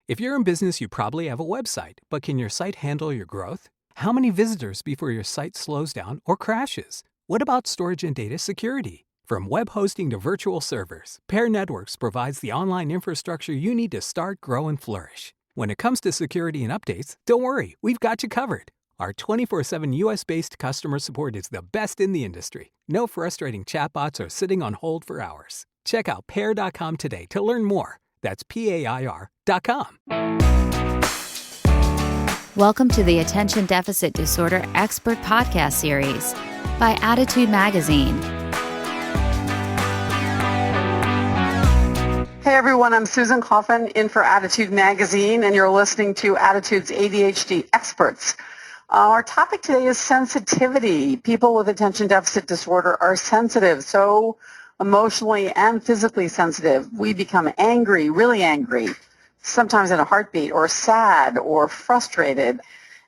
If you're in business, you probably have a website, but can your site handle your growth? How many visitors before your site slows down or crashes? What about storage and data security? From web hosting to virtual servers, Pair Networks provides the online infrastructure you need to start, grow, and flourish. When it comes to security and updates, don't worry, we've got you covered. Our 24/7 US-based customer support is the best in the industry. No frustrating chatbots or sitting on hold for hours. Check out pair.com today to learn more. That's PAIR.com. Welcome to the Attention Deficit Disorder Expert Podcast Series by Attitude Magazine. Hey everyone, I'm Susan Coffin in for Attitude Magazine, and you're listening to Attitude's ADHD Experts. Our topic today is sensitivity. People with attention deficit disorder are sensitive, so emotionally and physically sensitive. We become angry, really angry, sometimes in a heartbeat, or sad or frustrated.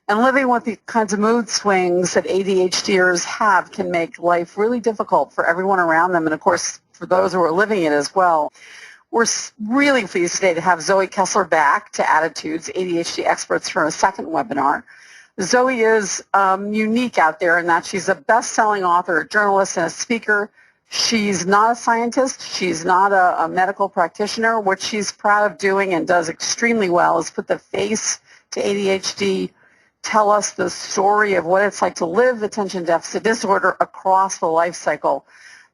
And living with the kinds of mood swings that ADHDers have can make life really difficult for everyone around them, and of course for those who are living it as well. We're really pleased today to have Zoë Kessler back to Attitude's ADHD Experts for a second webinar. Zoë is unique out there in that she's a best-selling author, a journalist, and a speaker. She's not a scientist. She's not a medical practitioner. What she's proud of doing and does extremely well is put the face to ADHD, tell us the story of what it's like to live attention deficit disorder across the life cycle.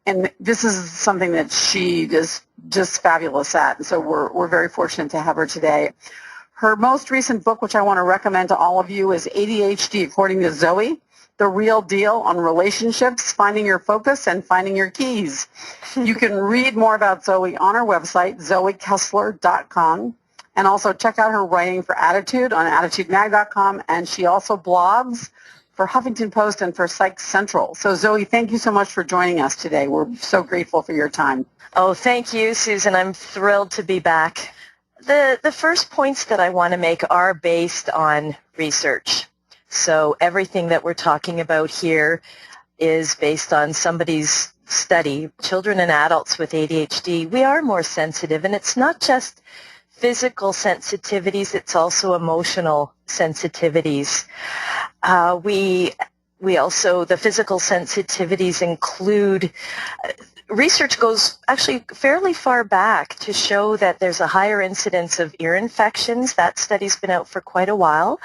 And this is something that she is just fabulous at. And so we're very fortunate to have her today. Her most recent book, which I want to recommend to all of you, is ADHD According to Zoë, The Real Deal on Relationships, Finding Your Focus, and Finding Your Keys. You can read more about Zoë on our website, zoekessler.com, and also check out her writing for Attitude on attitudemag.com, and she also blogs for Huffington Post and for Psych Central. So Zoë, thank you so much for joining us today. We're so grateful for your time. Oh, thank you, Susan. I'm thrilled to be back. The first points that I want to make are based on research. So everything that we're talking about here is based on somebody's study. Children and adults with ADHD, we are more sensitive, and it's not just physical sensitivities, it's also emotional sensitivities. We also, the physical sensitivities include, research goes actually fairly far back to show that there's a higher incidence of ear infections. That study's been out for quite a while.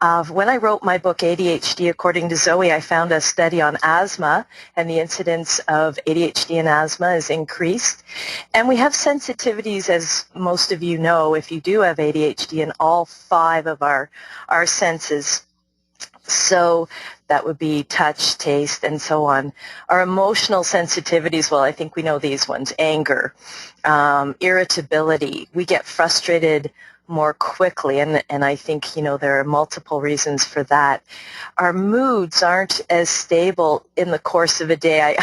When I wrote my book, ADHD According to Zoë, I found a study on asthma, and the incidence of ADHD and asthma is increased. And we have sensitivities, as most of you know, if you do have ADHD, in all 5 of our senses. So that would be touch, taste, and so on. Our emotional sensitivities, well, I think we know these ones: anger, irritability. We get frustrated more quickly, and I think, there are multiple reasons for that. Our moods aren't as stable in the course of a day.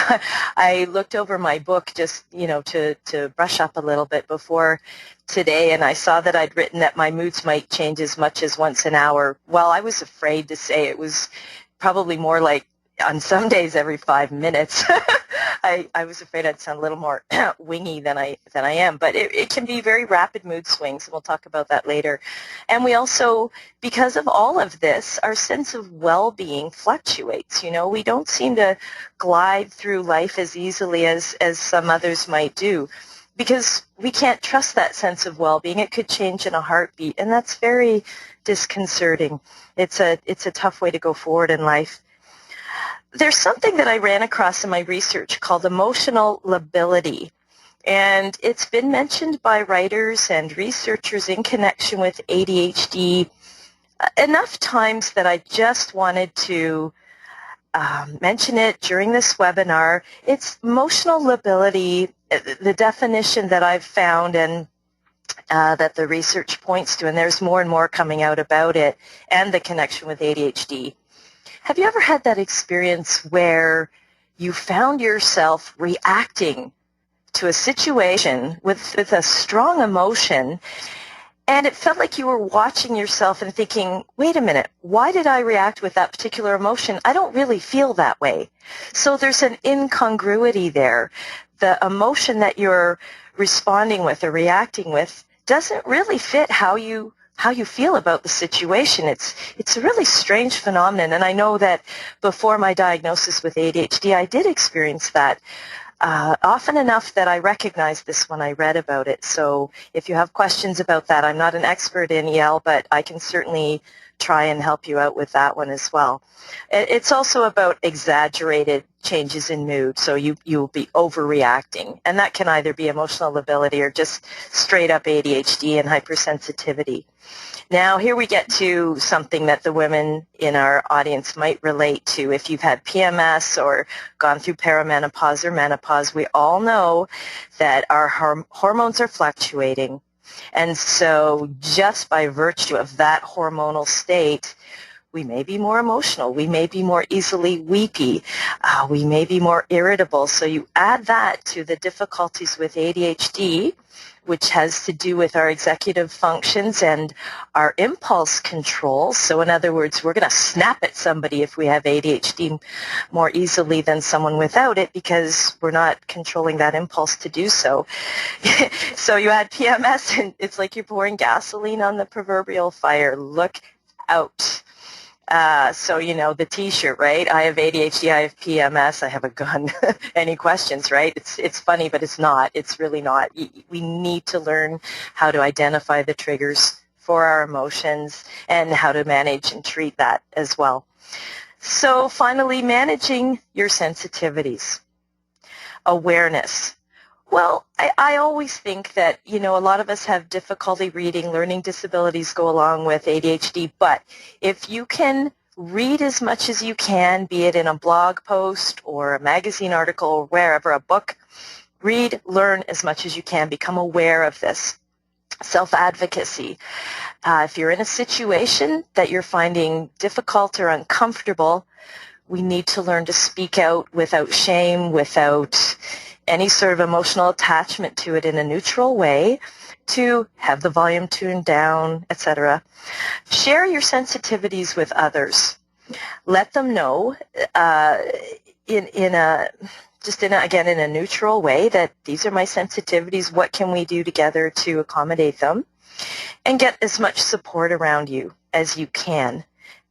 I looked over my book just, to brush up a little bit before today, and I saw that I'd written that my moods might change as much as once an hour. Well, I was afraid to say it was probably more like on some days every 5 minutes. I was afraid I'd sound a little more wingy than I am, but it can be very rapid mood swings, and we'll talk about that later. And we also, because of all of this, our sense of well-being fluctuates. We don't seem to glide through life as easily as some others might do, because we can't trust that sense of well-being. It could change in a heartbeat, and that's very disconcerting. It's a tough way to go forward in life. There's something that I ran across in my research called emotional lability, and it's been mentioned by writers and researchers in connection with ADHD enough times that I just wanted to mention it during this webinar. It's emotional lability, the definition that I've found and that the research points to, and there's more and more coming out about it and the connection with ADHD. Have you ever had that experience where you found yourself reacting to a situation with a strong emotion, and it felt like you were watching yourself and thinking, wait a minute, why did I react with that particular emotion? I don't really feel that way. So there's an incongruity there. The emotion that you're responding with or reacting with doesn't really fit how you how you feel about the situation. It's a really strange phenomenon, and I know that before my diagnosis with ADHD, I did experience that often enough that I recognized this when I read about it. So if you have questions about that, I'm not an expert in EL, but I can certainly try and help you out with that one as well. It's also about exaggerated changes in mood, so you'll be overreacting, and that can either be emotional lability or just straight up ADHD and hypersensitivity. Now, here we get to something that the women in our audience might relate to. If you've had PMS or gone through perimenopause or menopause, we all know that our hormones are fluctuating. And so just by virtue of that hormonal state, we may be more emotional, we may be more easily weepy, we may be more irritable. So you add that to the difficulties with ADHD, which has to do with our executive functions and our impulse control. So in other words, we're going to snap at somebody if we have ADHD more easily than someone without it because we're not controlling that impulse to do so. So you add PMS and it's like you're pouring gasoline on the proverbial fire. Look out. So, you know, the T-shirt, right? I have ADHD, I have PMS, I have a gun. Any questions, right? It's funny, but it's not. It's really not. We need to learn how to identify the triggers for our emotions and how to manage and treat that as well. So finally, managing your sensitivities. Awareness. Well, I always think that, you know, a lot of us have difficulty reading. Learning disabilities go along with ADHD, but if you can read as much as you can, be it in a blog post or a magazine article or wherever, a book, read, learn as much as you can, become aware of this. Self-advocacy. If you're in a situation that you're finding difficult or uncomfortable, we need to learn to speak out without shame, without any sort of emotional attachment to it, in a neutral way, to have the volume tuned down, etc. Share your sensitivities with others. Let them know in a neutral way that these are my sensitivities. What can we do together to accommodate them? And get as much support around you as you can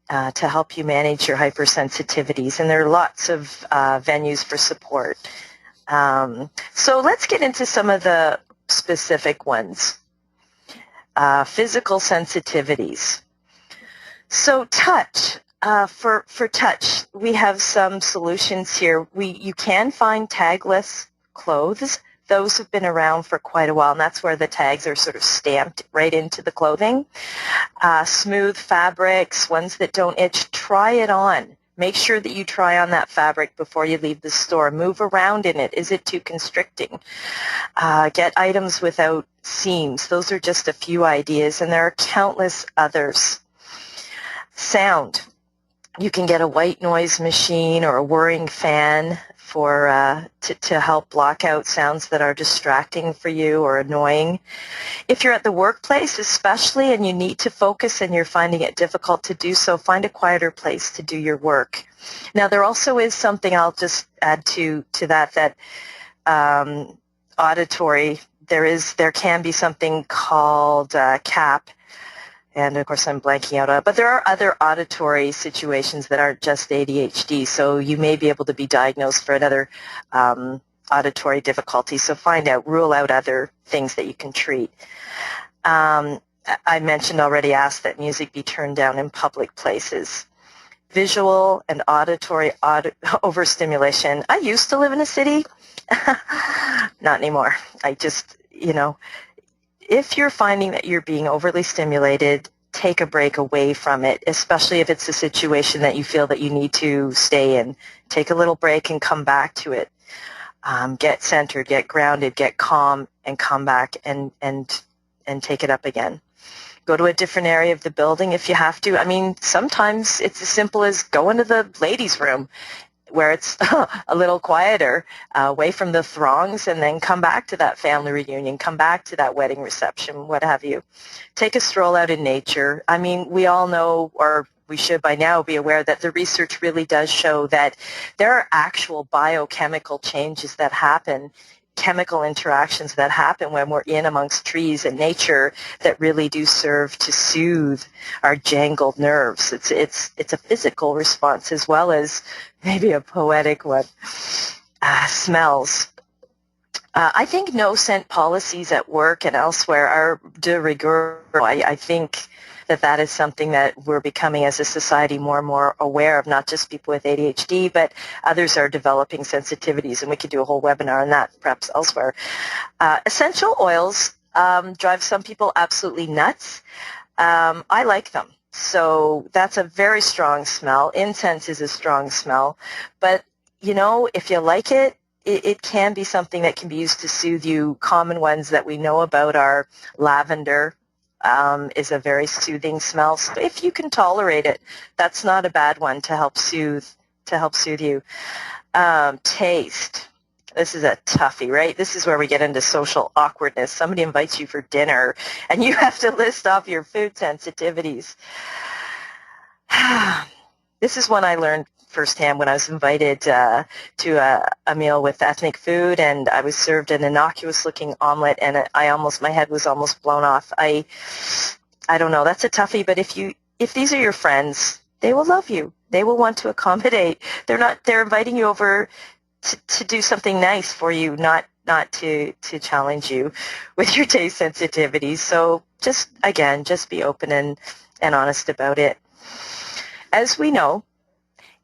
to help you manage your hypersensitivities. And there are lots of venues for support. So let's get into some of the specific ones. Physical sensitivities. So touch. For touch, we have some solutions here. You can find tagless clothes. Those have been around for quite a while, and that's where the tags are sort of stamped right into the clothing. Smooth fabrics, ones that don't itch, try it on. Make sure that you try on that fabric before you leave the store. Move around in it. Is it too constricting? Get items without seams. Those are just a few ideas, and there are countless others. Sound. You can get a white noise machine or a whirring fan to help block out sounds that are distracting for you or annoying. If you're at the workplace especially and you need to focus and you're finding it difficult to do so, find a quieter place to do your work. Now there also is something I'll just add to that auditory. There can be something called CAP. And, of course, I'm blanking out. But there are other auditory situations that aren't just ADHD, so you may be able to be diagnosed for another auditory difficulty. So find out, rule out other things that you can treat. I mentioned already, ask that music be turned down in public places. Visual and auditory overstimulation. I used to live in a city. Not anymore. I just, if you're finding that you're being overly stimulated, take a break away from it, especially if it's a situation that you feel that you need to stay in. Take a little break and come back to it. Get centered, get grounded, get calm, and come back and take it up again. Go to a different area of the building if you have to. I mean, sometimes it's as simple as go into the ladies' room where it's a little quieter, away from the throngs, and then come back to that family reunion, come back to that wedding reception, what have you. Take a stroll out in nature. I mean, we all know, or we should by now be aware, that the research really does show that there are actual biochemical changes that happen chemical interactions that happen when we're in amongst trees and nature that really do serve to soothe our jangled nerves. It's a physical response as well as maybe a poetic one. Smells. I think no scent policies at work and elsewhere are de rigueur. I think that is something that we're becoming as a society more and more aware of, not just people with ADHD, but others are developing sensitivities, and we could do a whole webinar on that perhaps elsewhere. Essential oils drive some people absolutely nuts. I like them. So that's a very strong smell. Incense is a strong smell. But, if you like it, it can be something that can be used to soothe you. Common ones that we know about are lavender. Is a very soothing smell. So if you can tolerate it, that's not a bad one to help soothe you. Taste. This is a toughie, right? This is where we get into social awkwardness. Somebody invites you for dinner, and you have to list off your food sensitivities. This is one I learned firsthand when I was invited to a meal with ethnic food, and I was served an innocuous-looking omelet, and my head was almost blown off. I don't know. That's a toughie. But if these are your friends, they will love you. They will want to accommodate. They're inviting you over to do something nice for you, not to challenge you with your taste sensitivities. So just be open and honest about it. As we know,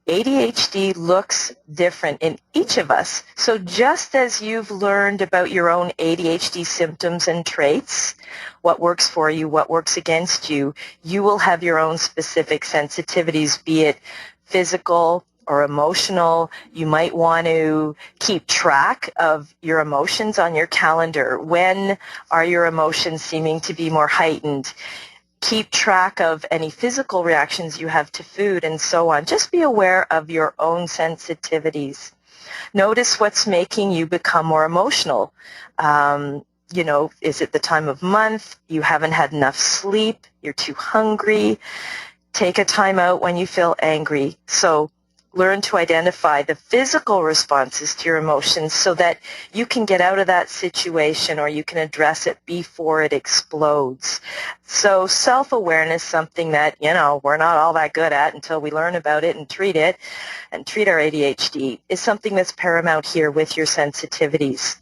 ADHD looks different in each of us. So just as you've learned about your own ADHD symptoms and traits, what works for you, what works against you, you will have your own specific sensitivities, be it physical or emotional. You might want to keep track of your emotions on your calendar. When are your emotions seeming to be more heightened? Keep track of any physical reactions you have to food and so on. Just be aware of your own sensitivities. Notice what's making you become more emotional. Is it the time of month? You haven't had enough sleep? You're too hungry? Take a time out when you feel angry. So learn to identify the physical responses to your emotions so that you can get out of that situation or you can address it before it explodes. So self-awareness, something that, we're not all that good at until we learn about it and treat our ADHD, is something that's paramount here with your sensitivities.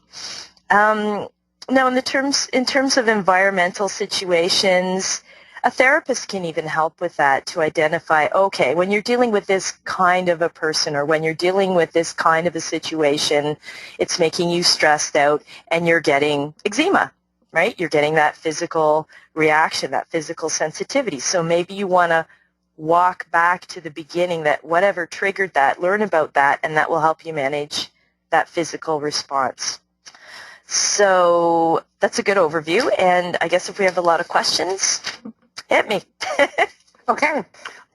Now, in terms of environmental situations, a therapist can even help with that, to identify, okay, when you're dealing with this kind of a person or when you're dealing with this kind of a situation, it's making you stressed out and you're getting eczema, right? You're getting that physical reaction, that physical sensitivity. So maybe you want to walk back to the beginning, that whatever triggered that, learn about that, and that will help you manage that physical response. So that's a good overview, and I guess if we have a lot of questions, hit me. Okay.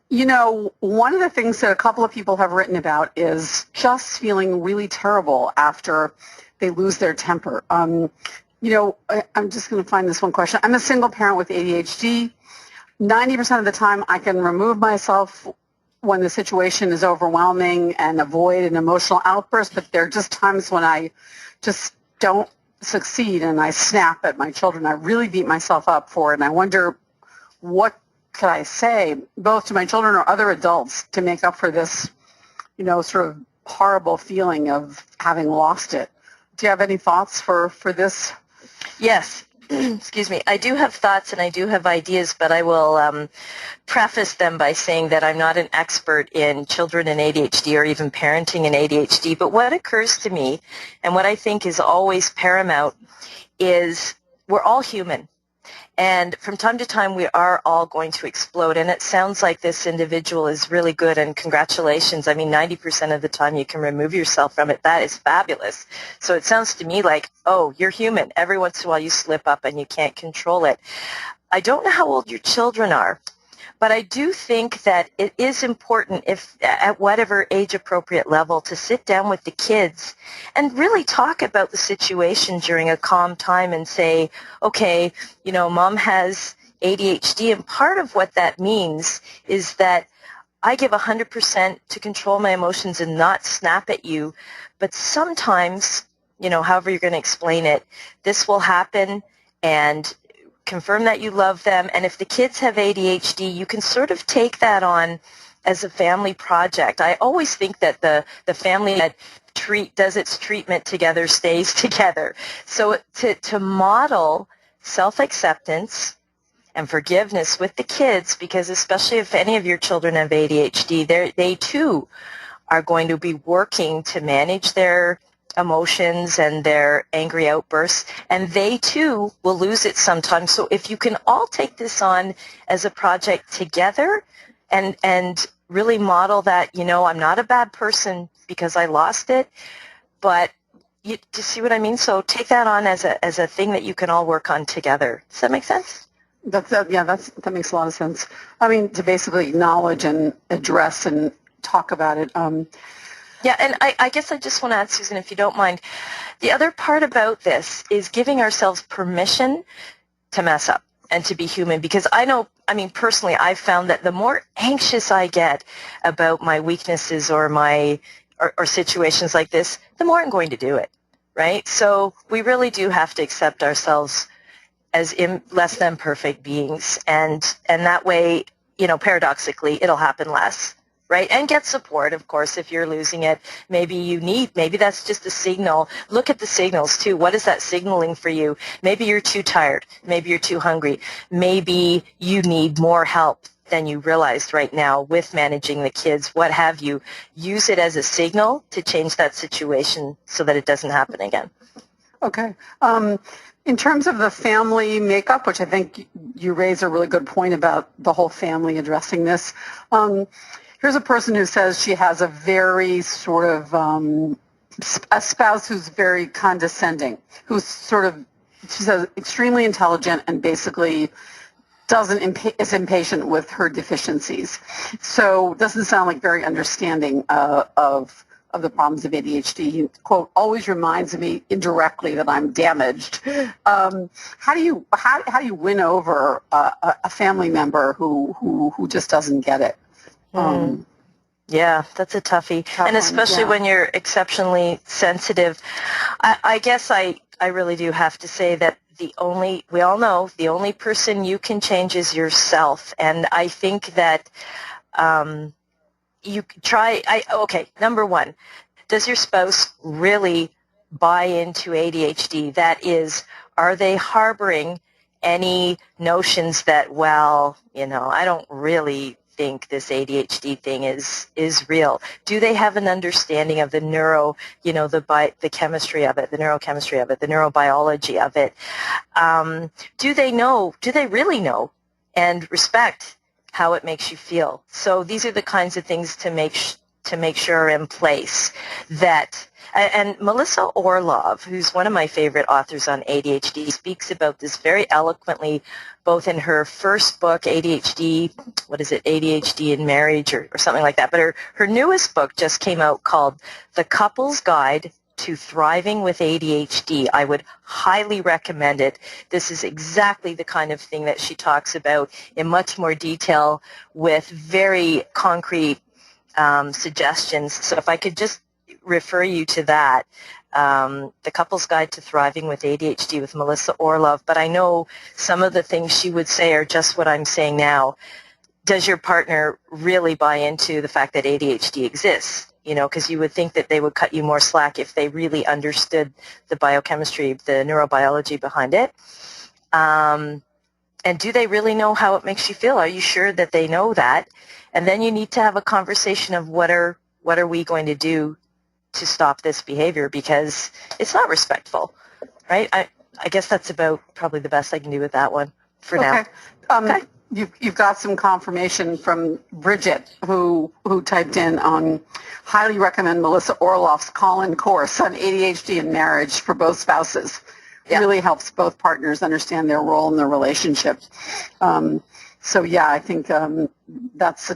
One of the things that a couple of people have written about is just feeling really terrible after they lose their temper. I'm just going to find this one question. I'm a single parent with ADHD. 90% of the time I can remove myself when the situation is overwhelming and avoid an emotional outburst, but there are just times when I just don't succeed and I snap at my children. I really beat myself up for it, and I wonder, what could I say, both to my children or other adults, to make up for this, sort of horrible feeling of having lost it? Do you have any thoughts for this? Yes. Excuse me. I do have thoughts and I do have ideas, but I will preface them by saying that I'm not an expert in children and ADHD or even parenting and ADHD. But what occurs to me, and what I think is always paramount, is we're all human. And from time to time, we are all going to explode. And it sounds like this individual is really good, and congratulations. 90% of the time you can remove yourself from it. That is fabulous. So it sounds to me like, oh, you're human. Every once in a while you slip up and you can't control it. I don't know how old your children are, but I do think that it is important, if at whatever age-appropriate level, to sit down with the kids and really talk about the situation during a calm time and say, okay, Mom has ADHD, and part of what that means is that I give 100% to control my emotions and not snap at you, but sometimes however you're going to explain it, this will happen, and confirm that you love them. And if the kids have ADHD, you can sort of take that on as a family project. I always think that the family that does its treatment together stays together. So to model self-acceptance and forgiveness with the kids, because especially if any of your children have ADHD, they too are going to be working to manage their emotions and their angry outbursts, and they too will lose it sometimes. So if you can all take this on as a project together and really model that, I'm not a bad person because I lost it, but do you see what I mean? So take that on as a thing that you can all work on together. Does that make sense? That makes a lot of sense. I mean, to basically acknowledge and address and talk about it. Yeah, and I guess I just want to add, Susan, if you don't mind, the other part about this is giving ourselves permission to mess up and to be human, because personally, I've found that the more anxious I get about my weaknesses or or situations like this, the more I'm going to do it, right? So we really do have to accept ourselves as less than perfect beings, and that way, paradoxically, it'll happen less. Right? And get support, of course, if you're losing it. Maybe that's just a signal. Look at the signals, too. What is that signaling for you? Maybe you're too tired. Maybe you're too hungry. Maybe you need more help than you realized right now with managing the kids, what have you. Use it as a signal to change that situation so that it doesn't happen again. Okay. In terms of the family makeup, which I think you raise a really good point about the whole family addressing this, here's a person who says she has a very sort of a spouse who's very condescending, who's she says, extremely intelligent and basically is impatient with her deficiencies. So doesn't sound like very understanding of the problems of ADHD. He, quote, always reminds me indirectly that I'm damaged. How do you win over a family member who just doesn't get it? Yeah, that's a toughie. And especially when you're exceptionally sensitive. I guess I really do have to say that we all know the only person you can change is yourself. And I think that you try, number one, does your spouse really buy into ADHD? That is, are they harboring any notions that, I don't really think this ADHD thing is real? Do they have an understanding of the the chemistry of it, the neurochemistry of it, the neurobiology of it? Do they really know and respect how it makes you feel? So these are the kinds of things to make sure are in place. And Melissa Orlov, who's one of my favorite authors on ADHD, speaks about this very eloquently, both in her first book, ADHD in Marriage or something like that. But her newest book just came out called The Couple's Guide to Thriving with ADHD. I would highly recommend it. This is exactly the kind of thing that she talks about in much more detail with very concrete suggestions. So if I could just refer you to that, The Couple's Guide to Thriving with ADHD with Melissa Orlov. But I know some of the things she would say are just what I'm saying now. Does your partner really buy into the fact that ADHD exists? Because you would think that they would cut you more slack if they really understood the biochemistry, the neurobiology behind it. And do they really know how it makes you feel? Are you sure that they know that? And then you need to have a conversation of what are we going to do to stop this behavior, because it's not respectful, right? I guess that's about probably the best I can do with that one for now. Okay. You've got some confirmation from Bridget, who typed in highly recommend Melissa Orloff's call-in course on ADHD and marriage for both spouses. It really helps both partners understand their role in their relationship. I think that's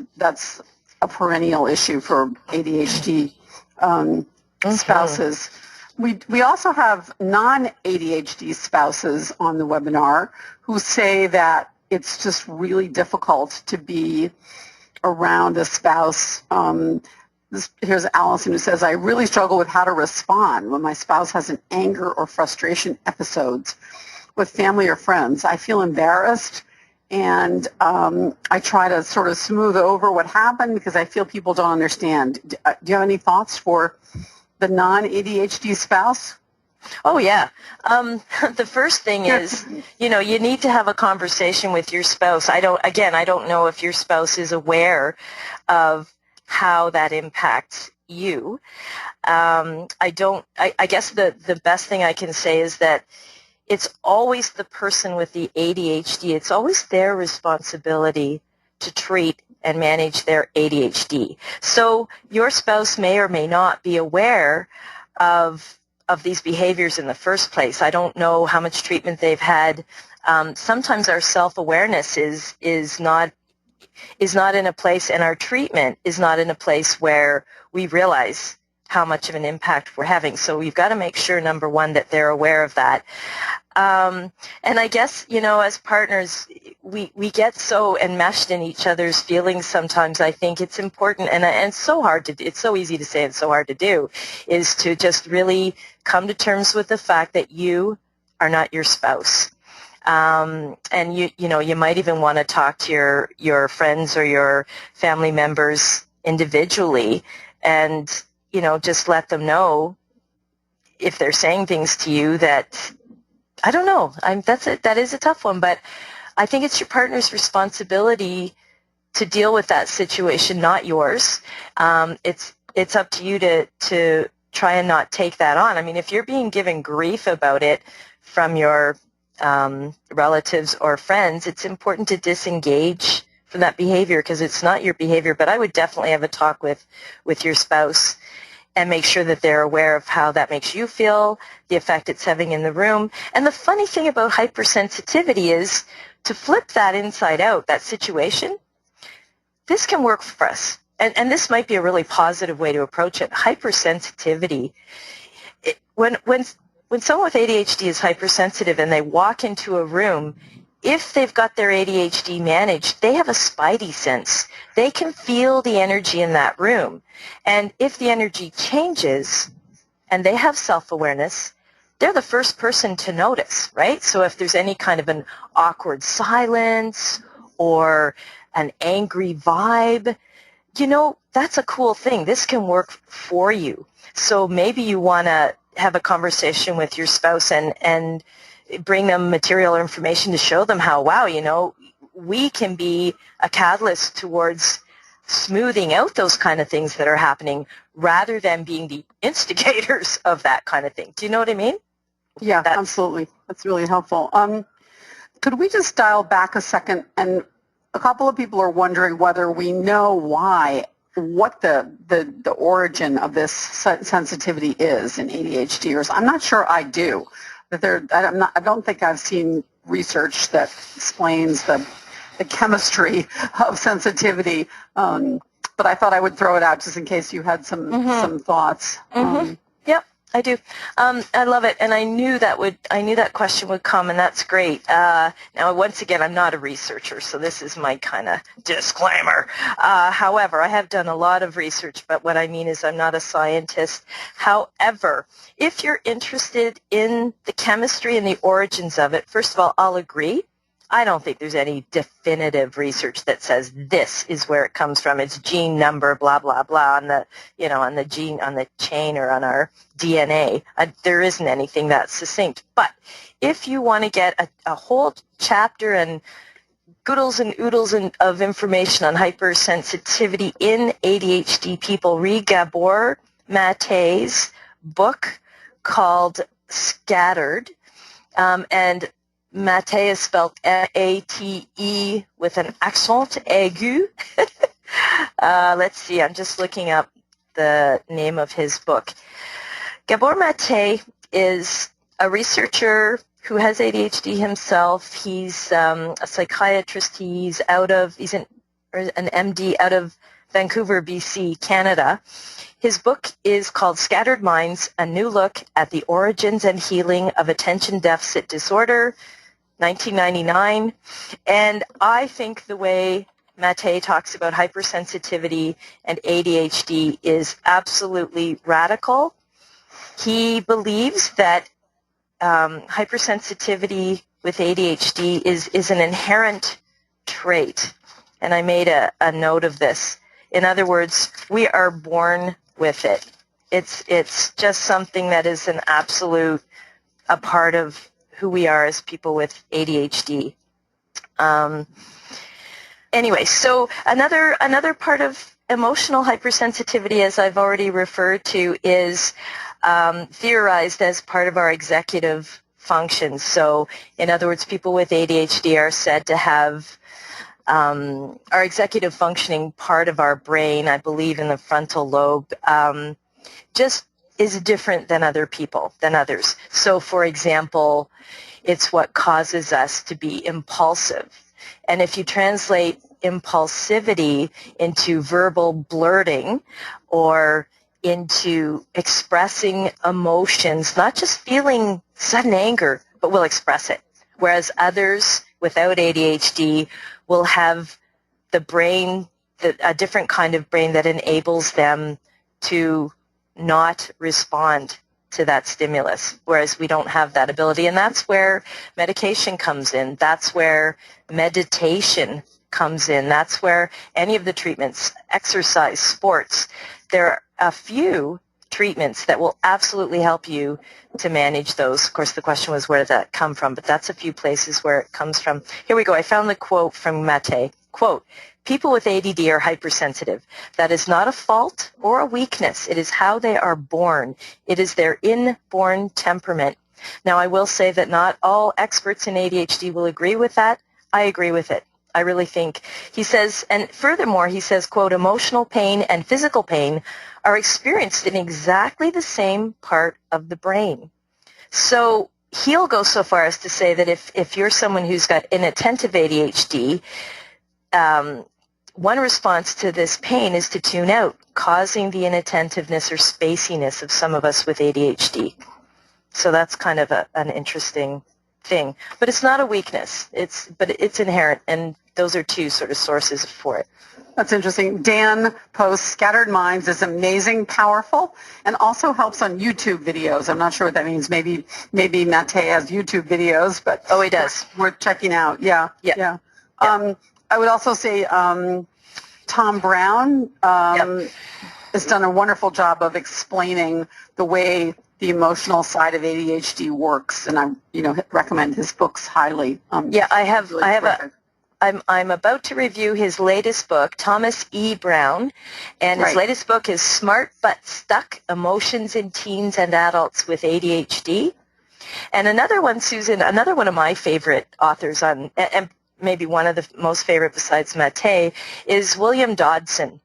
a perennial issue for ADHD spouses. We also have non-ADHD spouses on the webinar who say that it's just really difficult to be around a spouse Here's Allison who says, I really struggle with how to respond when my spouse has an anger or frustration episodes with family or friends. I feel embarrassed, and I try to sort of smooth over what happened because I feel people don't understand. Do you have any thoughts for the non-ADHD spouse? Oh, yeah. The first thing is, you need to have a conversation with your spouse. I don't know if your spouse is aware of how that impacts you. I guess the best thing I can say is that it's always the person with the ADHD. It's always their responsibility to treat and manage their ADHD. So your spouse may or may not be aware of these behaviors in the first place. I don't know how much treatment they've had. Sometimes our self-awareness is not in a place, and our treatment is not in a place where we realize how much of an impact we're having. So we've got to make sure, number one, that they're aware of that. And I guess, as partners, we get so enmeshed in each other's feelings sometimes. I think it's important, and it's so hard to do. It's so easy to say and so hard to do, is to just really come to terms with the fact that you are not your spouse. And you might even want to talk to your friends or your family members individually, and just let them know if they're saying things to you that, I don't know. That is a tough one, but I think it's your partner's responsibility to deal with that situation, not yours. It's up to you to try and not take that on. I mean, if you're being given grief about it from your relatives or friends, it's important to disengage from that behavior because it's not your behavior. But I would definitely have a talk with your spouse and make sure that they're aware of how that makes you feel, the effect it's having in the room. And the funny thing about hypersensitivity is to flip that inside out, that situation, this can work for us. And this might be a really positive way to approach it. Hypersensitivity, when someone with ADHD is hypersensitive and they walk into a room, if they've got their ADHD managed, they have a spidey sense. They can feel the energy in that room. And if the energy changes and they have self-awareness, they're the first person to notice, right? So if there's any kind of an awkward silence or an angry vibe, that's a cool thing. This can work for you. So maybe you want to have a conversation with your spouse and bring them material or information to show them how, wow, we can be a catalyst towards smoothing out those kind of things that are happening rather than being the instigators of that kind of thing. Do you know what I mean? Yeah, absolutely. That's really helpful. Could we just dial back a second? And a couple of people are wondering whether we know what the origin of this sensitivity is in ADHDers. I'm not sure I do. I don't think I've seen research that explains the chemistry of sensitivity, but I thought I would throw it out just in case you had some thoughts. Yep, I do. I love it, and I knew that question would come, and that's great. Now, once again, I'm not a researcher, so this is my kind of disclaimer. However, I have done a lot of research, but what I mean is I'm not a scientist. However, if you're interested in the chemistry and the origins of it, first of all, I'll agree. I don't think there's any definitive research that says this is where it comes from. It's gene number, blah, blah, blah, on the gene, on the chain or on our DNA. There isn't anything that succinct. But if you want to get a whole chapter and goodles and oodles of information on hypersensitivity in ADHD people, read Gabor Mate's book called Scattered. And Mate is spelled M-A-T-E with an accent aigu. Let's see, I'm just looking up the name of his book. Gabor Mate is a researcher who has ADHD himself. He's a psychiatrist. He's an MD out of Vancouver, BC, Canada. His book is called Scattered Minds, A New Look at the Origins and Healing of Attention Deficit Disorder, 1999. And I think the way Mattei talks about hypersensitivity and ADHD is absolutely radical. He believes that hypersensitivity with ADHD is an inherent trait. And I made a note of this. In other words, we are born with it. It's just something that is an absolute a part of who we are as people with ADHD. Anyway, so another part of emotional hypersensitivity, as I've already referred to, is theorized as part of our executive functions. So, in other words, people with ADHD are said to have our executive functioning part of our brain, I believe in the frontal lobe, just is different than others. So, for example, it's what causes us to be impulsive. And if you translate impulsivity into verbal blurting or into expressing emotions, not just feeling sudden anger, but will express it. Whereas others without ADHD will have the brain, a different kind of brain that enables them to not respond to that stimulus, whereas we don't have that ability. And that's where medication comes in. That's where meditation comes in. That's where any of the treatments, exercise, sports, there are a few treatments that will absolutely help you to manage those. Of course, the question was, where did that come from? But that's a few places where it comes from. Here we go. I found the quote from Mattei. Quote, "People with ADD are hypersensitive. That is not a fault or a weakness. It is how they are born. It is their inborn temperament." Now, I will say that not all experts in ADHD will agree with that. I agree with it. I really think. He says, and furthermore, he says, quote, "Emotional pain and physical pain are experienced in exactly the same part of the brain." So he'll go so far as to say that if you're someone who's got inattentive ADHD, one response to this pain is to tune out, causing the inattentiveness or spaciness of some of us with ADHD. So that's kind of an interesting thing. But it's not a weakness. But it's inherent, and those are two sort of sources for it. That's interesting. Dan posts Scattered Minds is amazing, powerful, and also helps on YouTube videos. I'm not sure what that means. Maybe Mattei has YouTube videos, but oh, he does. Worth checking out. Yeah. I would also say Tom Brown has done a wonderful job of explaining the way the emotional side of ADHD works, and I recommend his books highly. I'm about to review his latest book, Thomas E. Brown, and his latest book is Smart But Stuck: Emotions in Teens and Adults with ADHD. And another one, Susan, another one of my favorite authors and maybe one of the most favorite besides Mattei, is William Dodson.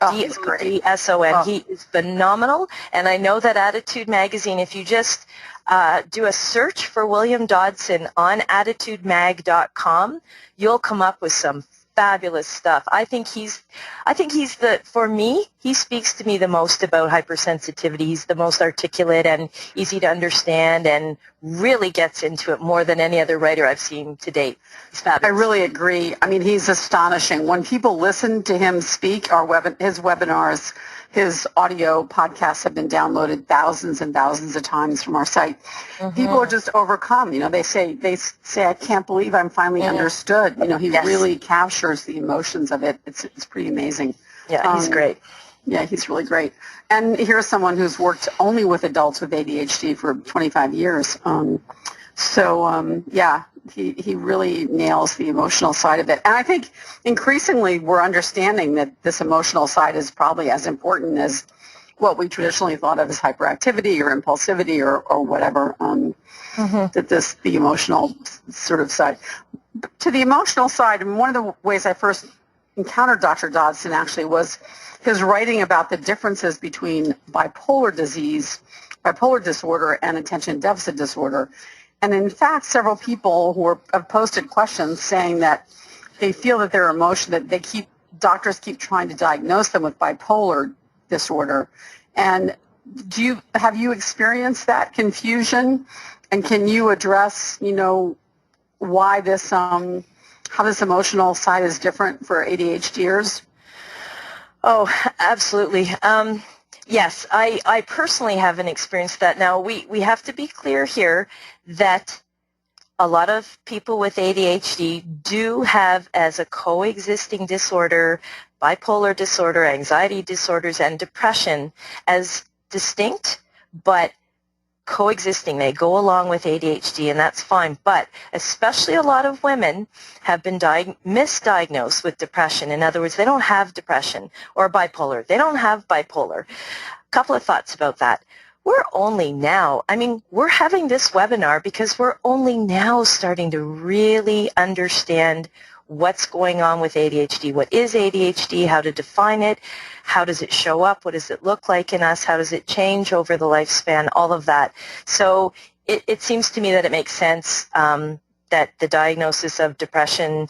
Oh, he's great. Dodson. Oh. He is phenomenal. And I know that Attitude Magazine, if you just do a search for William Dodson on attitudemag.com, you'll come up with some fabulous stuff. I think for me, he speaks to me the most about hypersensitivity. He's the most articulate and easy to understand and really gets into it more than any other writer I've seen to date. He's fabulous. I really agree. I mean, he's astonishing. When people listen to him speak, his webinars, his audio podcasts have been downloaded thousands and thousands of times from our site. Mm-hmm. People are just overcome. They say, I can't believe I'm finally understood. He really captures the emotions of it. It's pretty amazing. Yeah, he's great. Yeah, he's really great. And here's someone who's worked only with adults with ADHD for 25 years. He really nails the emotional side of it. And I think increasingly we're understanding that this emotional side is probably as important as what we traditionally thought of as hyperactivity or impulsivity or whatever, that the emotional sort of side. To the emotional side, and one of the ways I first encountered Dr. Dodson actually was his writing about the differences between bipolar disorder, and attention deficit disorder. And in fact, several people who have posted questions saying that they feel that their emotion, that doctors keep trying to diagnose them with bipolar disorder. And have you experienced that confusion? And can you address, why this how this emotional side is different for ADHDers? Oh, absolutely. Yes, I personally haven't experienced that. Now, we have to be clear here that a lot of people with ADHD do have as a coexisting disorder bipolar disorder, anxiety disorders, and depression as distinct but coexisting. They go along with ADHD, and that's fine. But especially a lot of women have been misdiagnosed with depression. In other words, they don't have depression, or bipolar. They don't have bipolar. A couple of thoughts about that. We're only now, we're having this webinar because we're only now starting to really understand what's going on with ADHD. What is ADHD? How to define it? How does it show up? What does it look like in us? How does it change over the lifespan? All of that. So it seems to me that it makes sense that the diagnosis of depression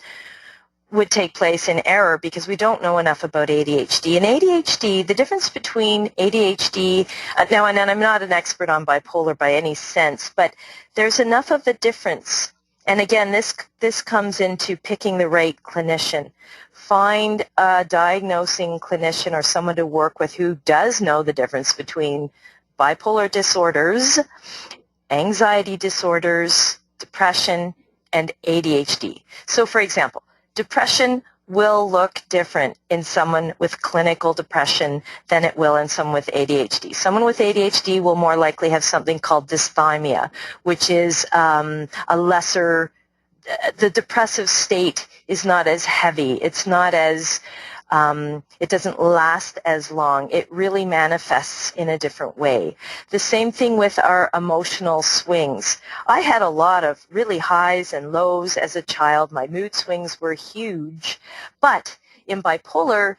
would take place in error because we don't know enough about ADHD. And ADHD, the difference between ADHD, now, and I'm not an expert on bipolar by any sense, but there's enough of a difference. And again, this comes into picking the right clinician. Find a diagnosing clinician or someone to work with who does know the difference between bipolar disorders, anxiety disorders, depression, and ADHD. So, for example, depression will look different in someone with clinical depression than it will in someone with ADHD. Someone with ADHD will more likely have something called dysthymia, which is a lesser, the depressive state is not as heavy. It's not as, it doesn't last as long. It really manifests in a different way. The same thing with our emotional swings. I had a lot of really highs and lows as a child. My mood swings were huge. But in bipolar,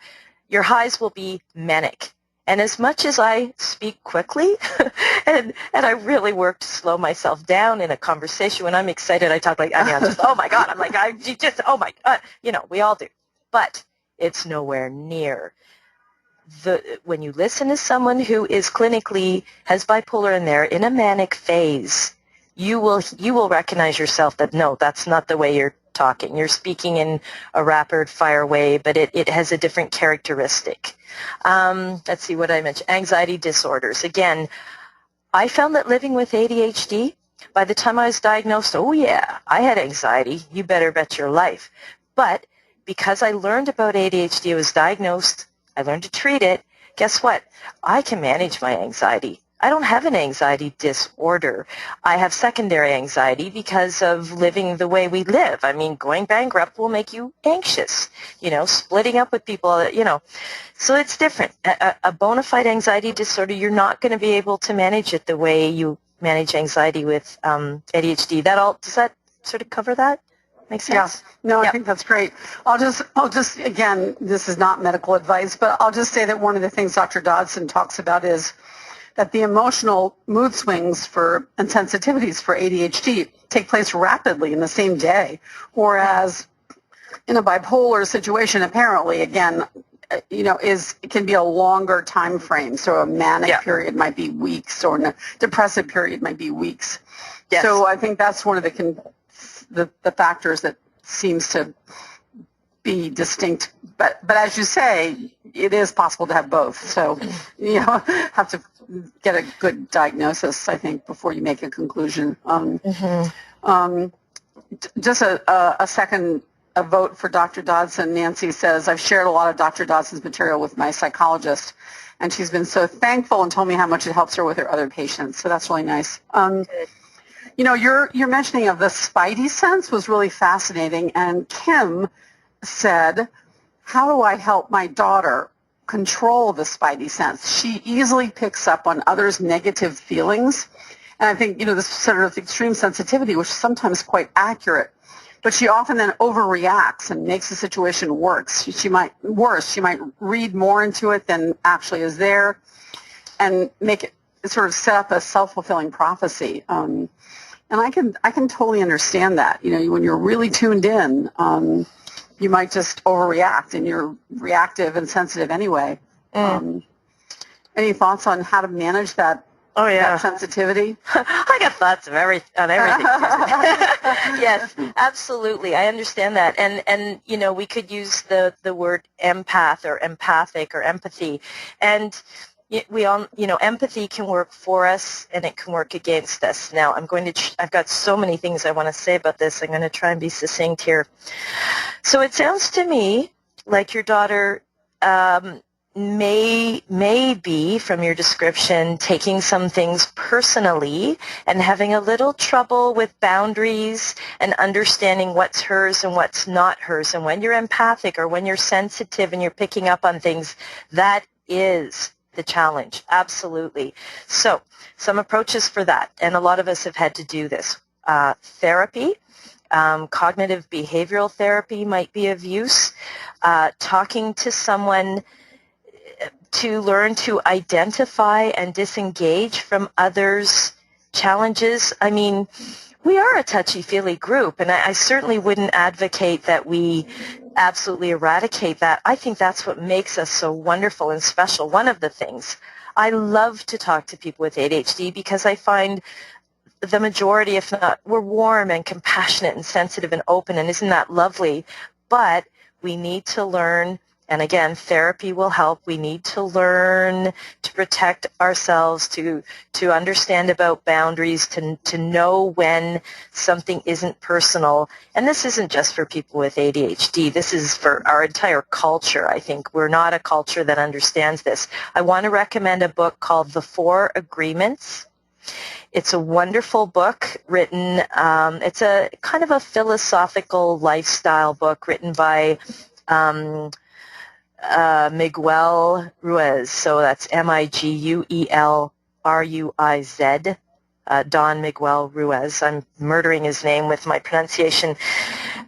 your highs will be manic. And as much as I speak quickly, and I really work to slow myself down in a conversation, when I'm excited, I talk like, I'm just, oh my God, oh my God, we all do. But it's nowhere near. When you listen to someone who is clinically, has bipolar in there, in a manic phase, you will recognize yourself that, no, that's not the way you're talking. You're speaking in a rapid fire way, but it has a different characteristic. Let's see what I mentioned. Anxiety disorders. Again, I found that living with ADHD, by the time I was diagnosed, oh yeah, I had anxiety. You better bet your life. But because I learned about ADHD, I was diagnosed, I learned to treat it, guess what? I can manage my anxiety. I don't have an anxiety disorder. I have secondary anxiety because of living the way we live. Going bankrupt will make you anxious, splitting up with people, So it's different. A bona fide anxiety disorder, you're not going to be able to manage it the way you manage anxiety with ADHD. Does that sort of cover that? Make sense? Yeah. No, Yep. I think that's great. I'll just, again, this is not medical advice, but I'll just say that one of the things Dr. Dodson talks about is that the emotional mood swings and sensitivities for ADHD take place rapidly in the same day, whereas in a bipolar situation, apparently, again, it can be a longer time frame. So a manic period might be weeks, or a depressive period might be weeks. Yes. So I think that's one of the factors that seems to be distinct. But as you say, it is possible to have both. So have to get a good diagnosis, I think, before you make a conclusion. Just a second. A vote for Dr. Dodson. Nancy says, I've shared a lot of Dr. Dodson's material with my psychologist, and she's been so thankful and told me how much it helps her with her other patients. So that's really nice. Your mentioning of the spidey sense was really fascinating. And Kim said, how do I help my daughter control the spidey sense? She easily picks up on others' negative feelings. And I think, this sort of extreme sensitivity, which is sometimes quite accurate. But she often then overreacts and makes the situation worse. She might read more into it than actually is there, and make it sort of set up a self-fulfilling prophecy. And I can totally understand that. When you're really tuned in, you might just overreact, and you're reactive and sensitive anyway. Any thoughts on how to manage that Oh, yeah. That sensitivity? I got thoughts on everything. Yes, absolutely. I understand that. And we could use the word empath or empathic or empathy. And we all, empathy can work for us and it can work against us. Now, I've got so many things I want to say about this. I'm going to try and be succinct here. So it sounds to me like your daughter may be, from your description, taking some things personally and having a little trouble with boundaries and understanding what's hers and what's not hers. And when you're empathic or when you're sensitive and you're picking up on things, that is the challenge. Absolutely. So some approaches for that, and a lot of us have had to do this. Therapy. Cognitive behavioral therapy might be of use. Talking to someone to learn to identify and disengage from others' challenges. I mean, we are a touchy-feely group, and I certainly wouldn't advocate that we absolutely eradicate that. I think that's what makes us so wonderful and special. One of the things. I love to talk to people with ADHD because I find the majority, if not, we're warm and compassionate and sensitive and open, and isn't that lovely? But we need to learn, and again, therapy will help. We need to learn to protect ourselves, to understand about boundaries, to know when something isn't personal. And this isn't just for people with ADHD. This is for our entire culture, I think. We're not a culture that understands this. I want to recommend a book called The 4 Agreements. It's a wonderful book written, it's a kind of a philosophical lifestyle book written by Miguel Ruiz. So that's Miguel Ruiz, Don Miguel Ruiz. I'm murdering his name with my pronunciation.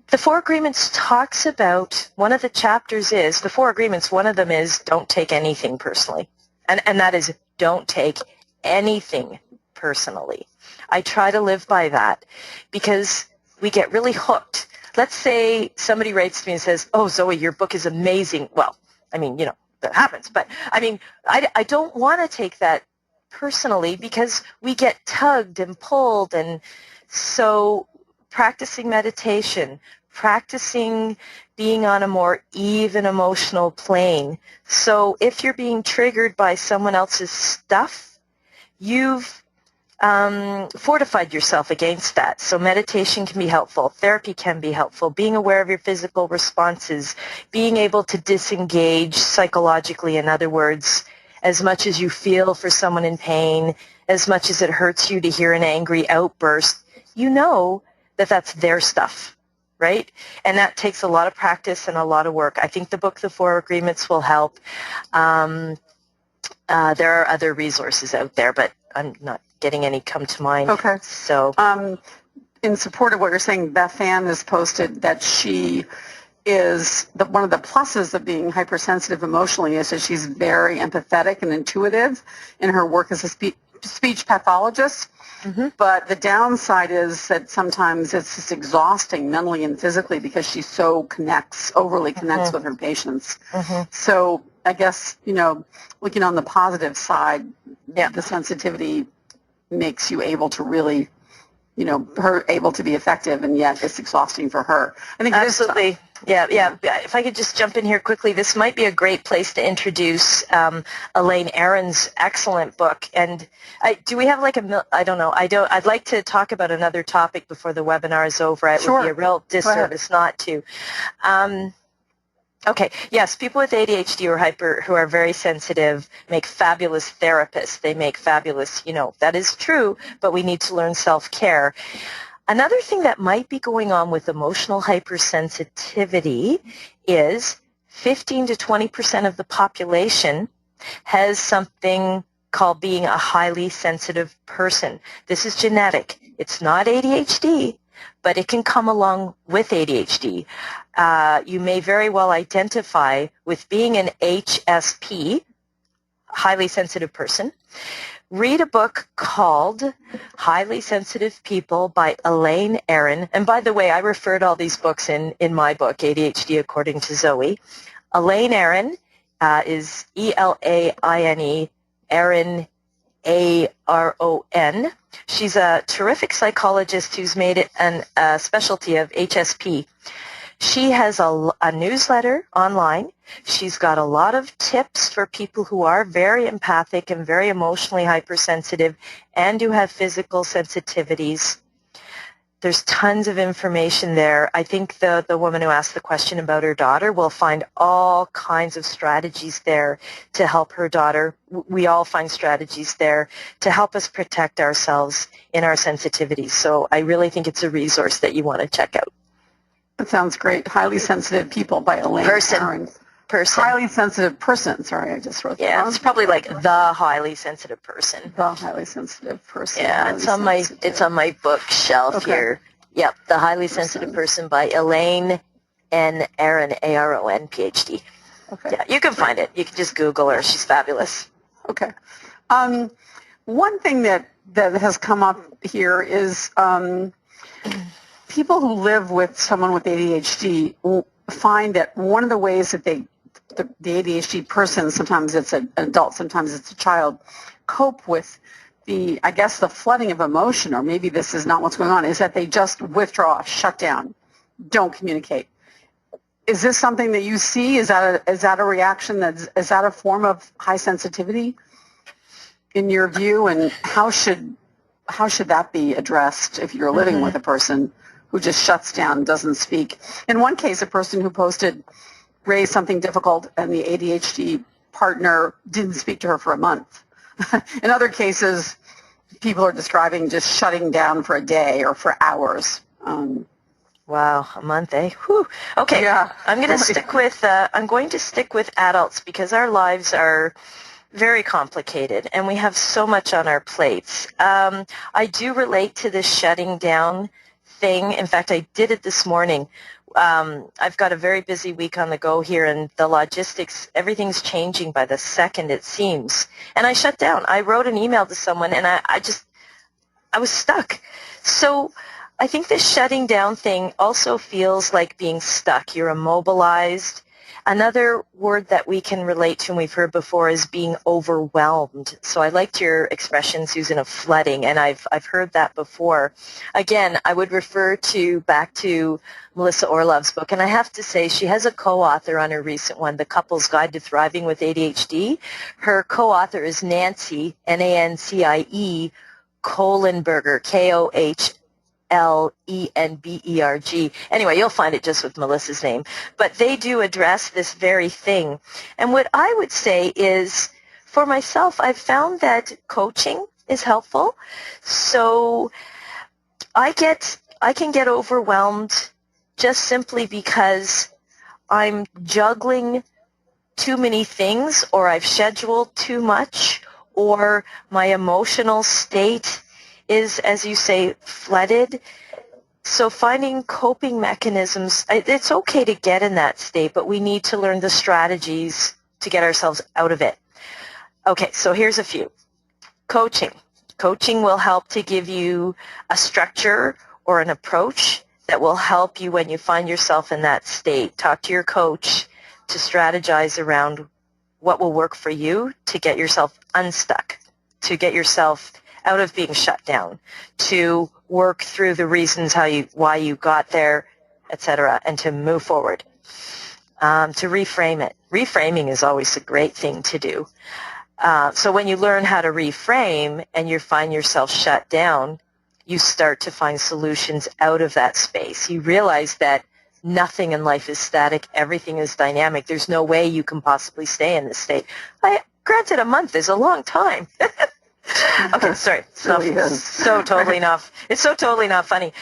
The 4 Agreements talks about, one of the chapters is, the 4 Agreements, one of them is don't take anything personally. And that is don't take anything personally. I try to live by that because we get really hooked. Let's say somebody writes to me and says, "Oh, Zoe, your book is amazing." Well, I mean, that happens. But, I mean, I don't want to take that personally because we get tugged and pulled. And so practicing meditation, practicing being on a more even emotional plane. So if you're being triggered by someone else's stuff, you've fortified yourself against that. So meditation can be helpful. Therapy can be helpful. Being aware of your physical responses, being able to disengage psychologically, in other words, as much as you feel for someone in pain, as much as it hurts you to hear an angry outburst, you know that that's their stuff, right? And that takes a lot of practice and a lot of work. I think the book, The 4 Agreements, will help. There are other resources out there, but I'm not getting any come to mind. Okay. So, in support of what you're saying, Beth Ann has posted that she is one of the pluses of being hypersensitive emotionally is that she's very empathetic and intuitive in her work as a speech pathologist. Mm-hmm. But the downside is that sometimes it's just exhausting mentally and physically because she so overly connects mm-hmm. with her patients. Mm-hmm. So I guess, looking on the positive side, the sensitivity makes you able to really, her able to be effective, and yet it's exhausting for her. I think absolutely. Yeah. If I could just jump in here quickly, this might be a great place to introduce Elaine Aron's excellent book. And do we have I don't know. I'd like to talk about another topic before the webinar is over. It would be a real disservice not to. Okay. Yes, people with ADHD or who are very sensitive make fabulous therapists. They make fabulous, that is true, but we need to learn self-care. Another thing that might be going on with emotional hypersensitivity is 15 to 20% of the population has something called being a highly sensitive person. This is genetic. It's not ADHD, but it can come along with ADHD. You may very well identify with being an HSP, highly sensitive person. Read a book called Highly Sensitive People by Elaine Aron. And by the way, I referred all these books in my book, ADHD According to Zoe. Elaine Aron is E-L-A-I-N-E, Aron, Aron. She's a terrific psychologist who's made it a specialty of HSP. She has a newsletter online. She's got a lot of tips for people who are very empathic and very emotionally hypersensitive and who have physical sensitivities. There's tons of information there. I think the woman who asked the question about her daughter will find all kinds of strategies there to help her daughter. We all find strategies there to help us protect ourselves in our sensitivities. So I really think it's a resource that you want to check out. That sounds great. Highly Sensitive People by Elaine Aron. Person. Highly Sensitive Person. Sorry, I just wrote that Yeah, wrong. it's probably like the highly sensitive person. The Highly Sensitive Person. Yeah, it's on my bookshelf here. Yep, The Highly Sensitive Person by Elaine N. Aron, Aron, PhD. Okay. Yeah, you can find it. You can just Google her. She's fabulous. Okay. One thing that has come up here is people who live with someone with ADHD find that one of the ways that the ADHD person, sometimes it's an adult, sometimes it's a child, cope with the flooding of emotion, or maybe this is not what's going on, is that they just withdraw, shut down, don't communicate. Is this something that you see? Is that a reaction? Is that a form of high sensitivity in your view? And how should that be addressed if you're living with a person who just shuts down and doesn't speak? In one case, a person who raised something difficult, and the ADHD partner didn't speak to her for a month. In other cases, people are describing just shutting down for a day or for hours. Wow, a month, eh? Whew. Okay, yeah. I'm going to stick with adults because our lives are very complicated and we have so much on our plates. I do relate to this shutting down thing. In fact, I did it this morning. I've got a very busy week on the go here, and the logistics, everything's changing by the second, it seems. And I shut down. I wrote an email to someone, and I was stuck. So I think the shutting down thing also feels like being stuck. You're immobilized. Another word that we can relate to and we've heard before is being overwhelmed. So I liked your expression, Susan, of flooding, and I've heard that before. Again, I would refer back to Melissa Orlov's book, and I have to say she has a co-author on her recent one, The Couple's Guide to Thriving with ADHD. Her co-author is Nancie, Nancie Kohlenberger, Kohlenberg. Anyway, you'll find it just with Melissa's name. But they do address this very thing. And what I would say is, for myself, I've found that coaching is helpful. So I can get overwhelmed just simply because I'm juggling too many things, or I've scheduled too much, or my emotional state is, as you say, flooded. So finding coping mechanisms, it's okay to get in that state, but we need to learn the strategies to get ourselves out of it. Okay, so here's a few. Coaching. Coaching will help to give you a structure or an approach that will help you when you find yourself in that state. Talk to your coach to strategize around what will work for you to get yourself unstuck, to get yourself out of being shut down, to work through the reasons why you got there, etc., and to move forward. To reframe it. Reframing is always a great thing to do. So when you learn how to reframe and you find yourself shut down, you start to find solutions out of that space. You realize that nothing in life is static. Everything is dynamic. There's no way you can possibly stay in this state. Granted, a month is a long time. Okay, sorry. It's so totally not funny.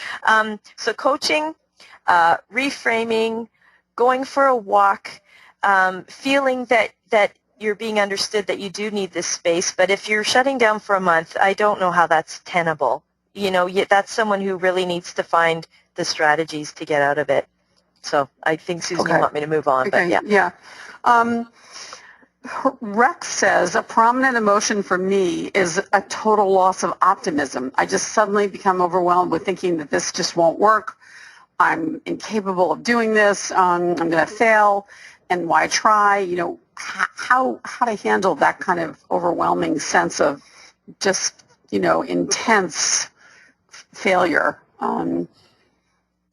So coaching, reframing, going for a walk, feeling that you're being understood, that you do need this space. But if you're shutting down for a month, I don't know how that's tenable. You know, that's someone who really needs to find the strategies to get out of it. So I think, Susan, you want me to move on, but yeah. Yeah. Rex says, a prominent emotion for me is a total loss of optimism. I just suddenly become overwhelmed with thinking that this just won't work. I'm incapable of doing this. I'm going to fail. And why try? You know, how to handle that kind of overwhelming sense of just, intense failure?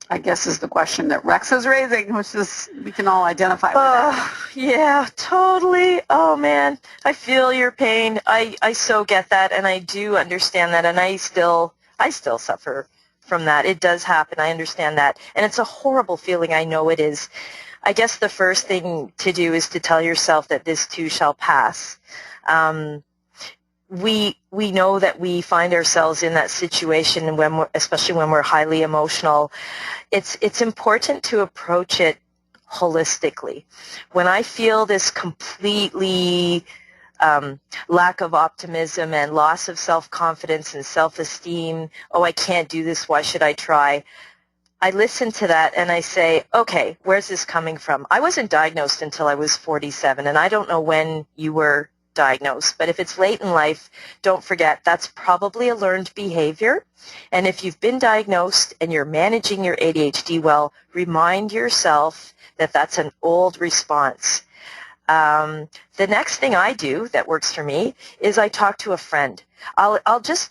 I guess is the question that Rex is raising, which is we can all identify with that. Yeah, totally. Oh, man, I feel your pain. I so get that, and I do understand that, and I still suffer from that. It does happen. I understand that, and it's a horrible feeling. I know it is. I guess the first thing to do is to tell yourself that this too shall pass. We know that we find ourselves in that situation especially when we're highly emotional. It's important to approach it holistically. When I feel this completely lack of optimism and loss of self-confidence and self-esteem, oh, I can't do this, why should I try? I listen to that and I say, okay, where's this coming from? I wasn't diagnosed until I was 47, and I don't know when you were diagnosed, but if it's late in life, don't forget that's probably a learned behavior. And if you've been diagnosed and you're managing your ADHD well, remind yourself that that's an old response. The next thing I do that works for me is I talk to a friend. I'll just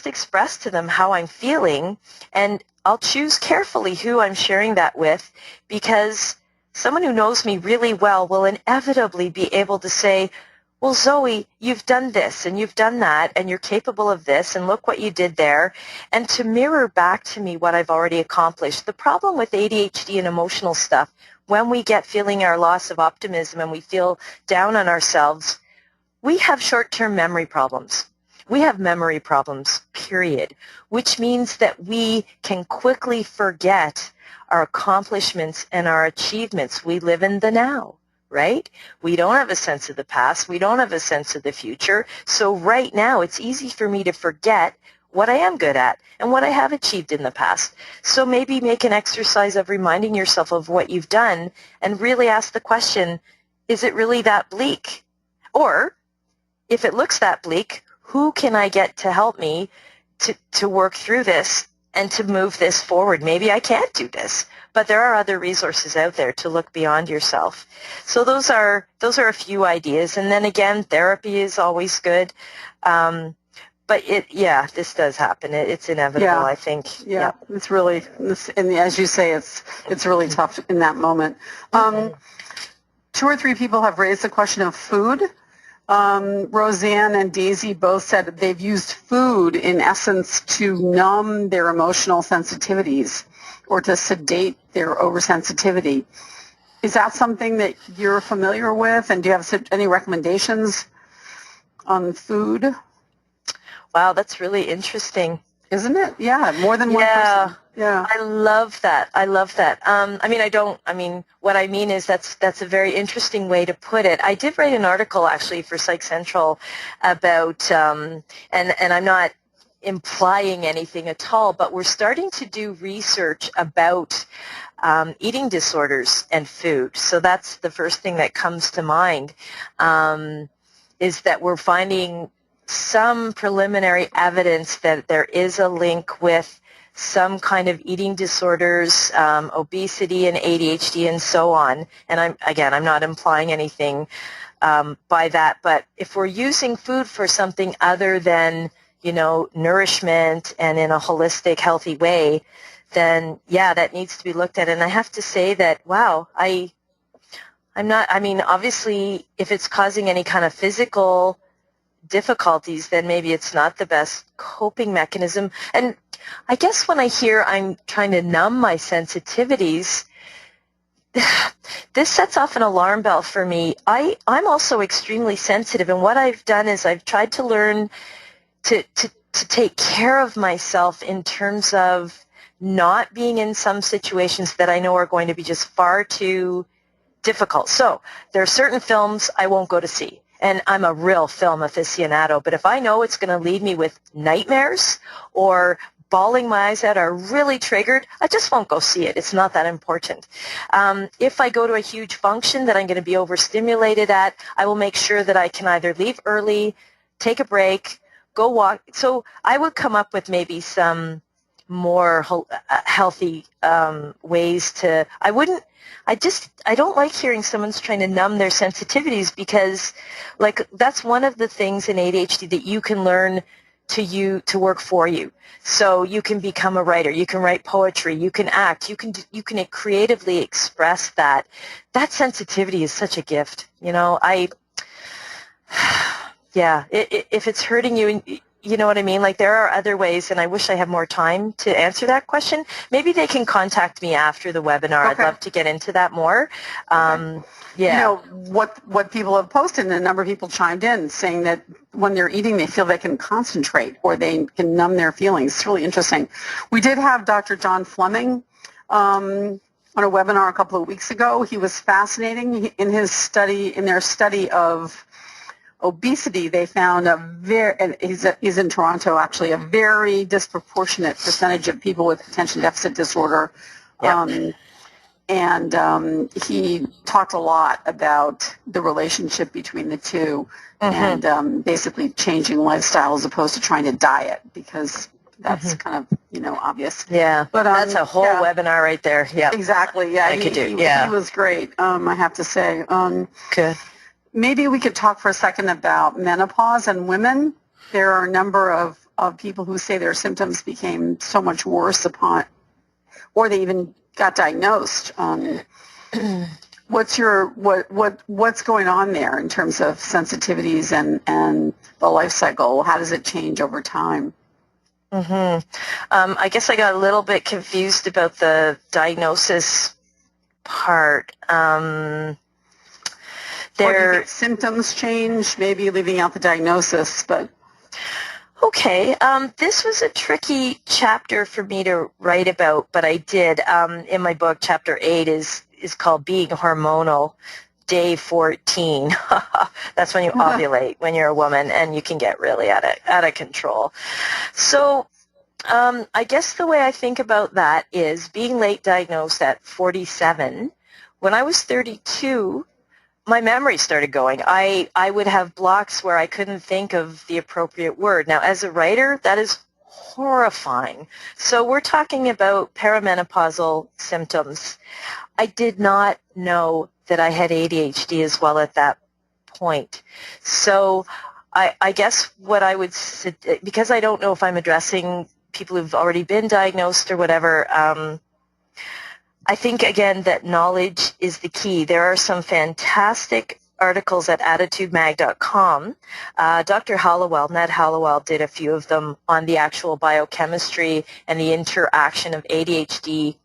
express to them how I'm feeling, and I'll choose carefully who I'm sharing that with, because someone who knows me really well will inevitably be able to say, well, Zoe, you've done this and you've done that and you're capable of this and look what you did there, and to mirror back to me what I've already accomplished. The problem with ADHD and emotional stuff, when we get feeling our loss of optimism and we feel down on ourselves, we have short-term memory problems. We have memory problems, period, which means that we can quickly forget our accomplishments and our achievements. We live in the now, right? We don't have a sense of the past. We don't have a sense of the future. So right now, it's easy for me to forget what I am good at and what I have achieved in the past. So maybe make an exercise of reminding yourself of what you've done and really ask the question, is it really that bleak? Or if it looks that bleak, who can I get to help me to work through this and to move this forward? Maybe I can't do this, but there are other resources out there to look beyond yourself. So those are a few ideas. And then again, therapy is always good. But this does happen. It's inevitable, I think. Yeah, it's really, and as you say, it's really tough in that moment. 2 or 3 people have raised the question of food. Roseanne and Daisy both said that they've used food in essence to numb their emotional sensitivities or to sedate their oversensitivity. Is that something that you're familiar with, and do you have any recommendations on food? Wow, that's really interesting. Isn't it? Yeah, more than one person. Yeah. I love that. What I mean is that's a very interesting way to put it. I did write an article actually for Psych Central about, and I'm not implying anything at all, but we're starting to do research about eating disorders and food. So that's the first thing that comes to mind, is that we're finding some preliminary evidence that there is a link with some kind of eating disorders, obesity and ADHD and so on. And I'm not implying anything by that, but if we're using food for something other than, nourishment and in a holistic, healthy way, then that needs to be looked at. And I have to say that, wow, obviously if it's causing any kind of physical difficulties, then maybe it's not the best coping mechanism. And I guess when I hear I'm trying to numb my sensitivities, this sets off an alarm bell for me. I'm also extremely sensitive, and what I've done is I've tried to learn to take care of myself in terms of not being in some situations that I know are going to be just far too difficult. So there are certain films I won't go to see. And I'm a real film aficionado, but if I know it's going to leave me with nightmares or bawling my eyes out or really triggered, I just won't go see it. It's not that important. If I go to a huge function that I'm going to be overstimulated at, I will make sure that I can either leave early, take a break, go walk. So I would come up with maybe some more healthy ways to, I don't like hearing someone's trying to numb their sensitivities, because like that's one of the things in ADHD that you can learn to work for you. So you can become a writer, you can write poetry, you can act, you can creatively express that. That sensitivity is such a gift. Yeah, if it's hurting you, you know what I mean? Like there are other ways, and I wish I had more time to answer that question. Maybe they can contact me after the webinar. Okay. I'd love to get into that more. Okay. Yeah. What people have posted, and a number of people chimed in saying that when they're eating, they feel they can concentrate or they can numb their feelings. It's really interesting. We did have Dr. John Fleming on a webinar a couple of weeks ago. He was fascinating in their study of obesity. They found and he's in Toronto actually, a very disproportionate percentage of people with attention deficit disorder. Yep. He talked a lot about the relationship between the two, and basically changing lifestyle as opposed to trying to diet, because that's kind of, obvious. Yeah, but that's a whole webinar right there. Yeah, exactly. Yeah, he was great, I have to say. Good. Maybe we could talk for a second about menopause and women. There are a number of people who say their symptoms became so much worse or they even got diagnosed. What's going on there in terms of sensitivities and the life cycle? How does it change over time? I guess I got a little bit confused about the diagnosis part. Their symptoms change, maybe leaving out the diagnosis, but... Okay, this was a tricky chapter for me to write about, but I did. In my book, Chapter 8 is called Being Hormonal, Day 14. That's when you ovulate, when you're a woman, and you can get really out of control. So I guess the way I think about that is being late diagnosed at 47. When I was 32, my memory started going. I would have blocks where I couldn't think of the appropriate word. Now, as a writer, that is horrifying. So we're talking about perimenopausal symptoms. I did not know that I had ADHD as well at that point. So I guess what I would, because I don't know if I'm addressing people who've already been diagnosed or whatever, I think, again, that knowledge is the key. There are some fantastic articles at attitudemag.com. Dr. Hallowell, Ned Hallowell, did a few of them on the actual biochemistry and the interaction of ADHD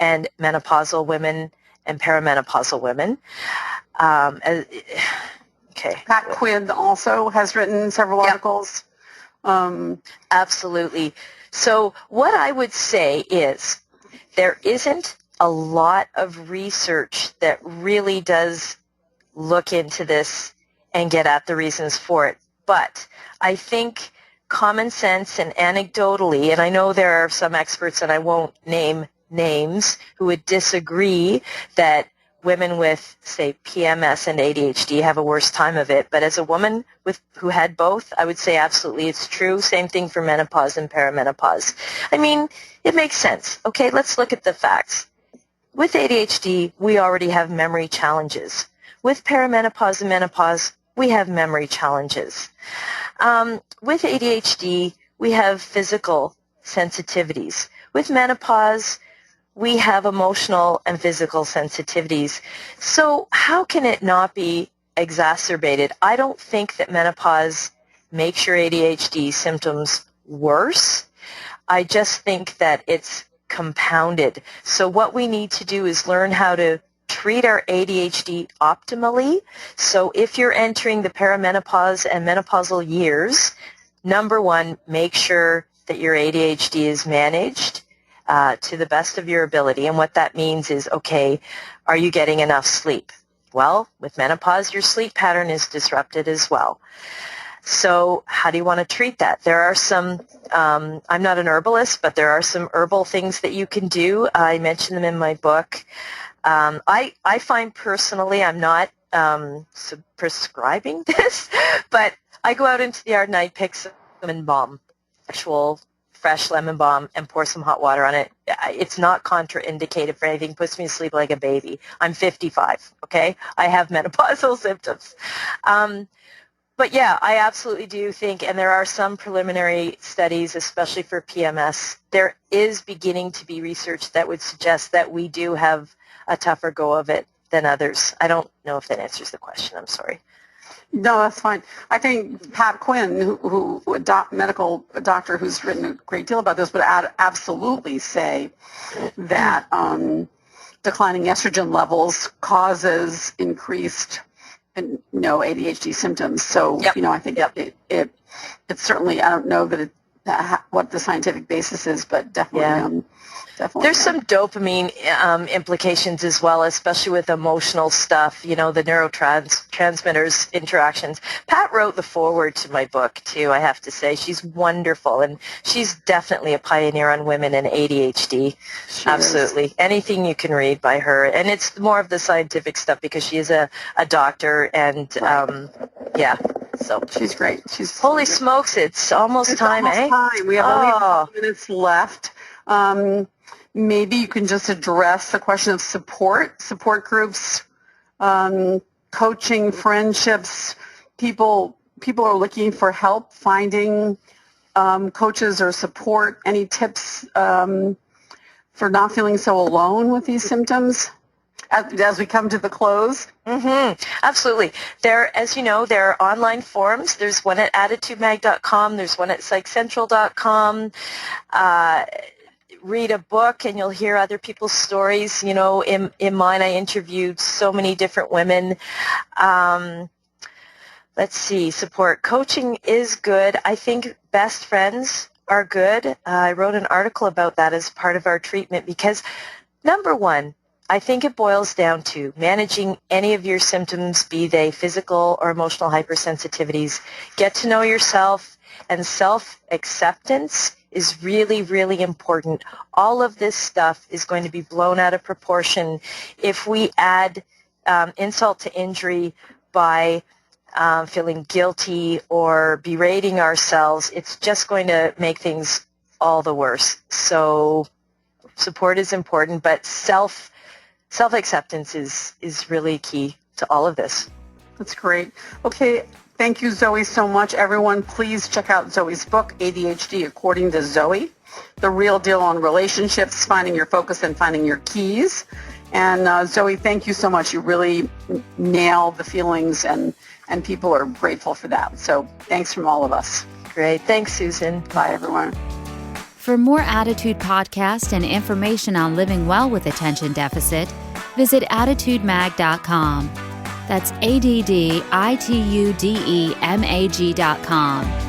and menopausal women and perimenopausal women. Okay. Pat Quinn also has written several articles. Absolutely. So what I would say is there isn't a lot of research that really does look into this and get at the reasons for it. But I think common sense and anecdotally, and I know there are some experts, and I won't name names, who would disagree that women with, say, PMS and ADHD have a worse time of it. But as a woman who had both, I would say absolutely it's true. Same thing for menopause and perimenopause. I mean, it makes sense. Okay, let's look at the facts. With ADHD, we already have memory challenges. With perimenopause and menopause, we have memory challenges. With ADHD, we have physical sensitivities. With menopause, we have emotional and physical sensitivities. So how can it not be exacerbated? I don't think that menopause makes your ADHD symptoms worse. I just think that it's compounded. So what we need to do is learn how to treat our ADHD optimally. So if you're entering the perimenopause and menopausal years, number one, make sure that your ADHD is managed to the best of your ability. And what that means is, okay, are you getting enough sleep? Well, with menopause, your sleep pattern is disrupted as well. So how do you want to treat that? There are some, I'm not an herbalist, but there are some herbal things that you can do. I mention them in my book. I find personally, I'm not prescribing this, but I go out into the yard and I pick some and balm, actual fresh lemon balm and pour some hot water on it. It's not contraindicated for anything. Puts me to sleep like a baby. I'm 55, okay? I have menopausal symptoms. But yeah, I absolutely do think, and there are some preliminary studies, especially for PMS, there is beginning to be research that would suggest that we do have a tougher go of it than others. I don't know if that answers the question. I'm sorry. No, that's fine. I think Pat Quinn, who a medical doctor who's written a great deal about this, would absolutely say that declining estrogen levels causes increased ADHD symptoms. So, Yep. I think it's certainly, I don't know that what the scientific basis is, but definitely. Definitely. There's some dopamine implications as well, especially with emotional stuff, the neurotransmitters interactions. Pat wrote the foreword to my book, too, I have to say. She's wonderful, and she's definitely a pioneer on women and ADHD. She Absolutely. is. Anything you can read by her. And it's more of the scientific stuff because she is a doctor, and, so. She's great. Holy smokes, it's almost time, almost time. We have only a couple minutes left. Maybe you can just address the question of support groups, coaching, friendships. People are looking for help finding coaches or support. Any tips for not feeling so alone with these symptoms as we come to the close? Absolutely. As you know, there are online forums. There's one at attitudemag.com. There's one at psychcentral.com. Read a book and you'll hear other people's stories. In mine, I interviewed so many different women. Let's see, support. Coaching is good. I think best friends are good. I wrote an article about that as part of our treatment because, number one, I think it boils down to managing any of your symptoms, be they physical or emotional hypersensitivities. Get to know yourself, and self-acceptance is really, really important. All of this stuff is going to be blown out of proportion if we add insult to injury by feeling guilty or berating ourselves. It's just going to make things all the worse. So support is important, but self-acceptance is really key to all of this. That's great. Okay. Thank you, Zoe, so much. Everyone, please check out Zoe's book, ADHD According to Zoe, The Real Deal on Relationships, Finding Your Focus and Finding Your Keys. And Zoe, thank you so much. You really nailed the feelings, and people are grateful for that. So thanks from all of us. Great. Thanks, Susan. Bye, everyone. For more Attitude Podcast and information on living well with attention deficit, visit attitudemag.com. That's ADDITUDEMAG.com.